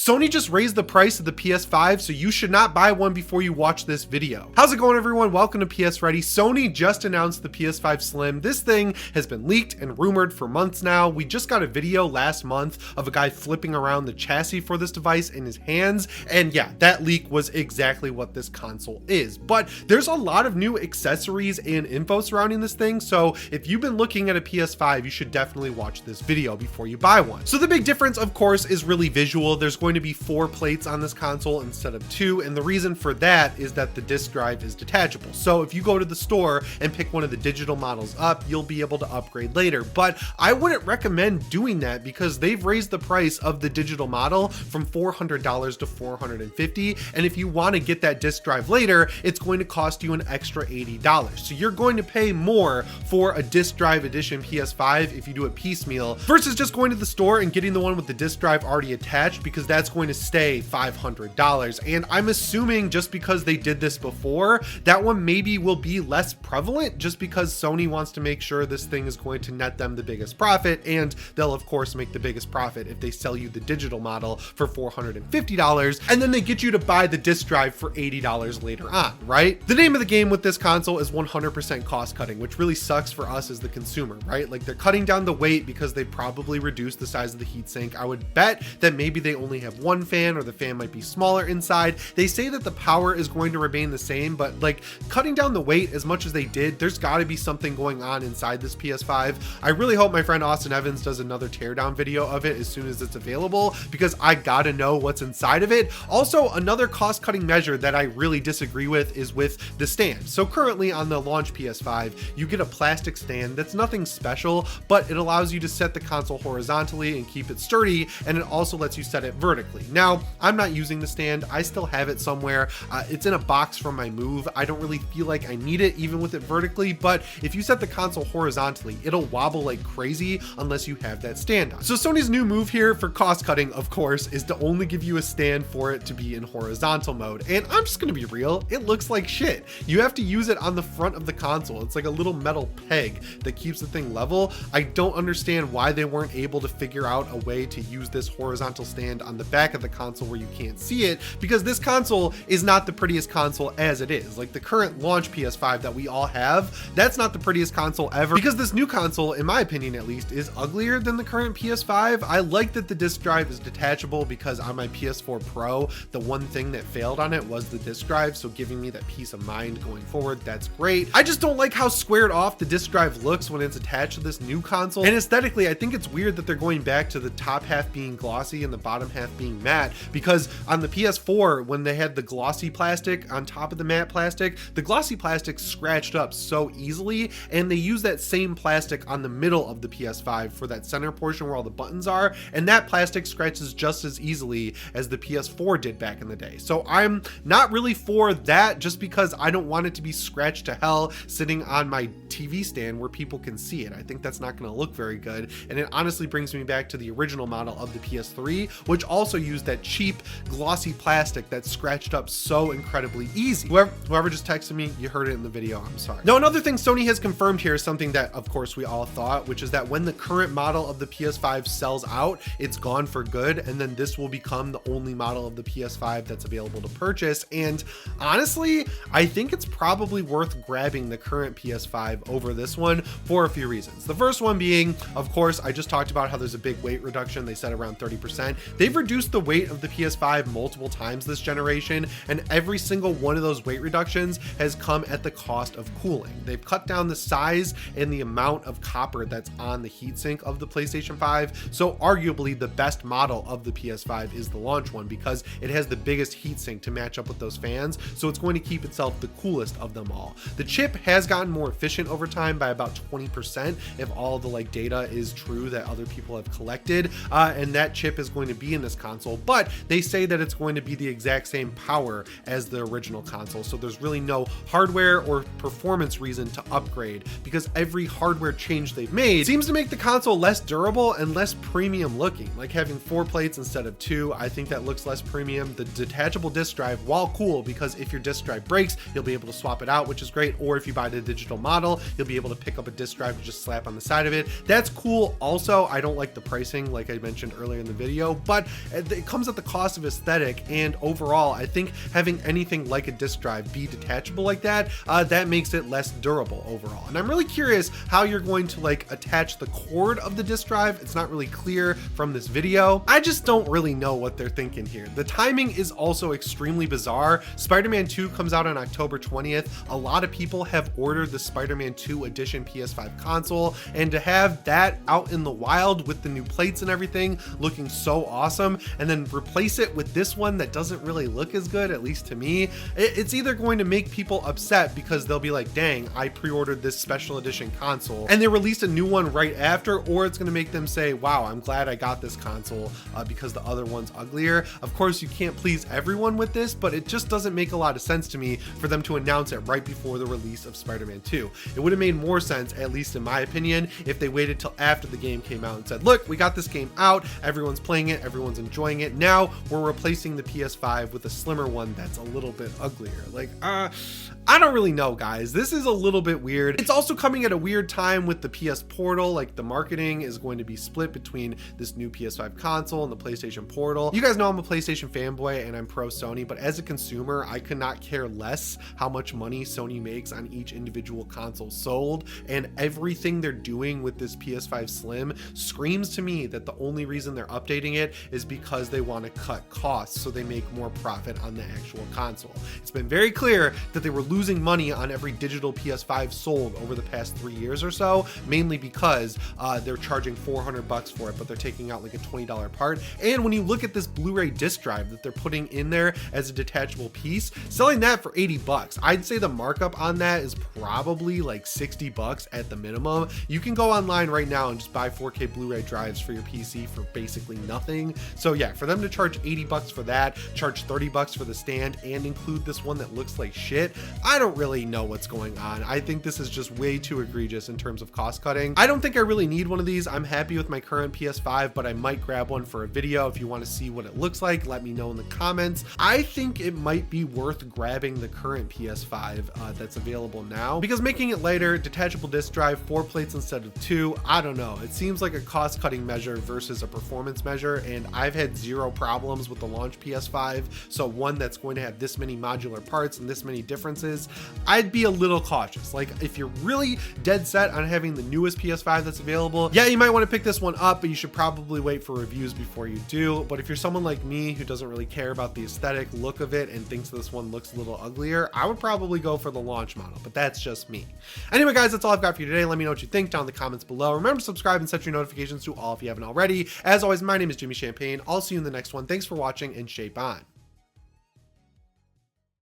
Sony just raised the price of the PS5, so you should not buy one before you watch this video. How's it going, everyone? Welcome to PSReady. Sony just announced the PS5 Slim. This thing has been leaked and rumored for months now. We just got a video last month of a guy flipping around the chassis for this device in his hands, and yeah, that leak was exactly what this console is. But there's a lot of new accessories and info surrounding this thing, so if you've been looking at a PS5, you should definitely watch this video before you buy one. So the big difference, of course, is really visual. There's going to be 4 plates on this console instead of 2, and the reason for that is that the disc drive is detachable. So if you go to the store and pick one of the digital models up, you'll be able to upgrade later. But I wouldn't recommend doing that because they've raised the price of the digital model from $400 to $450, and if you want to get that disc drive later, it's going to cost you an extra $80. So you're going to pay more for a disc drive edition PS5 if you do it piecemeal versus just going to the store and getting the one with the disc drive already attached, because that's going to stay $500. And I'm assuming just because they did this before, that one maybe will be less prevalent just because Sony wants to make sure this thing is going to net them the biggest profit, and they'll of course make the biggest profit if they sell you the digital model for $450 and then they get you to buy the disc drive for $80 later on, right? The name of the game with this console is 100% cost cutting, which really sucks for us as the consumer, right? Like, they're cutting down the weight because they probably reduced the size of the heatsink. I would bet that maybe they only have one fan, or the fan might be smaller inside. They say that the power is going to remain the same, but like, cutting down the weight as much as they did, there's got to be something going on inside this PS5. I really hope my friend Austin Evans does another teardown video of it as soon as it's available, because I gotta know what's inside of it. Also, another cost-cutting measure that I really disagree with is with the stand. So currently on the launch PS5, you get a plastic stand that's nothing special, but it allows you to set the console horizontally and keep it sturdy, and it also lets you set it vertically. Now, I'm not using the stand. I still have it somewhere. It's in a box from my move. I don't really feel like I need it even with it vertically, but if you set the console horizontally, it'll wobble like crazy unless you have that stand on. So Sony's new move here for cost cutting, of course, is to only give you a stand for it to be in horizontal mode. And I'm just gonna be real, it looks like shit. You have to use it on the front of the console. It's like a little metal peg that keeps the thing level. I don't understand why they weren't able to figure out a way to use this horizontal stand on the back of the console where you can't see it, because this console is not the prettiest console as it is. Like, the current launch PS5 that we all have, that's not the prettiest console ever, because this new console, in my opinion at least, is uglier than the current PS5. I like that the disc drive is detachable, because on my PS4 Pro, the one thing that failed on it was the disc drive, so giving me that peace of mind going forward, that's great. I just don't like how squared off the disc drive looks when it's attached to this new console, and aesthetically, I think it's weird that they're going back to the top half being glossy and the bottom half being matte, because on the PS4, when they had the glossy plastic on top of the matte plastic, the glossy plastic scratched up so easily, and they use that same plastic on the middle of the PS5 for that center portion where all the buttons are, and that plastic scratches just as easily as the PS4 did back in the day. So I'm not really for that, just because I don't want it to be scratched to hell sitting on my TV stand where people can see it. I think that's not going to look very good, and it honestly brings me back to the original model of the PS3, which also used that cheap glossy plastic that scratched up so incredibly easy. Whoever just texted me, you heard it in the video, I'm sorry. Now, another thing Sony has confirmed here is something that of course we all thought, which is that when the current model of the PS5 sells out, it's gone for good, and then this will become the only model of the PS5 that's available to purchase. And honestly, I think it's probably worth grabbing the current PS5 over this one for a few reasons. The first one being, of course, I just talked about how there's a big weight reduction. They said around 30%. They've reduced the weight of the PS5 multiple times this generation, and every single one of those weight reductions has come at the cost of cooling. They've cut down the size and the amount of copper that's on the heatsink of the PlayStation 5, so arguably the best model of the PS5 is the launch one, because it has the biggest heatsink to match up with those fans, so it's going to keep itself the coolest of them all. The chip has gotten more efficient over time by about 20% if all the like data is true that other people have collected, and that chip is going to be in this console, but they say that it's going to be the exact same power as the original console, so there's really no hardware or performance reason to upgrade, because every hardware change they've made seems to make the console less durable and less premium looking. Like having 4 plates instead of 2, I think that looks less premium. The detachable disc drive, while cool, because if your disc drive breaks, you'll be able to swap it out, which is great, or if you buy the digital model, you'll be able to pick up a disc drive to just slap on the side of it. That's cool. Also, I don't like the pricing, like I mentioned earlier in the video, but it comes at the cost of aesthetic, and overall, I think having anything like a disc drive be detachable like that, that makes it less durable overall. And I'm really curious how you're going to like attach the cord of the disc drive. It's not really clear from this video. I just don't really know what they're thinking here. The timing is also extremely bizarre. Spider-Man 2 comes out on October 20th. A lot of people have ordered the Spider-Man 2 edition PS5 console, and to have that out in the wild with the new plates and everything looking so awesome, and then replace it with this one that doesn't really look as good, at least to me, it's either going to make people upset because they'll be like, dang, I pre-ordered this special edition console and they released a new one right after, or it's going to make them say, wow, I'm glad I got this console because the other one's uglier. Of course, you can't please everyone with this, but it just doesn't make a lot of sense to me for them to announce it right before the release of Spider-Man 2. It would have made more sense, at least in my opinion, if they waited till after the game came out and said, look, we got this game out, everyone's playing it, everyone's enjoying it, now we're replacing the PS5 with a slimmer one that's a little bit uglier. Like, I don't really know, guys. This is a little bit weird. It's also coming at a weird time with the PS Portal. Like, the marketing is going to be split between this new PS5 console and the PlayStation Portal. You guys know I'm a PlayStation fanboy and I'm pro Sony, but as a consumer, I could not care less how much money Sony makes on each individual console sold, and everything they're doing with this PS5 Slim screams to me that the only reason they're updating it is because they want to cut costs so they make more profit on the actual console. It's been very clear that they were losing money on every digital PS5 sold over the past 3 years or so, mainly because they're charging $400 for it, but they're taking out like a $20 part. And when you look at this Blu-ray disc drive that they're putting in there as a detachable piece, selling that for $80, I'd say the markup on that is probably like $60 at the minimum. You can go online right now and just buy 4K Blu-ray drives for your PC for basically nothing. So yeah, for them to charge $80 for that, charge $30 for the stand, and include this one that looks like shit, I don't really know what's going on. I think this is just way too egregious in terms of cost cutting. I don't think I really need one of these. I'm happy with my current PS5, but I might grab one for a video. If you want to see what it looks like, let me know in the comments. I think it might be worth grabbing the current PS5 that's available now, because making it lighter, detachable disc drive, 4 plates instead of 2, I don't know. It seems like a cost cutting measure versus a performance measure, and I've had zero problems with the launch PS5, so one that's going to have this many modular parts and this many differences, I'd be a little cautious. Like, if you're really dead set on having the newest PS5 that's available, yeah, you might want to pick this one up, but you should probably wait for reviews before you do. But if you're someone like me who doesn't really care about the aesthetic look of it and thinks this one looks a little uglier, I would probably go for the launch model, but that's just me. Anyway, guys, that's all I've got for you today. Let me know what you think down in the comments below. Remember to subscribe and set your notifications to all if you haven't already. As always, my name is Jimmy Champagne. I'll see you in the next one. Thanks for watching, and shape on.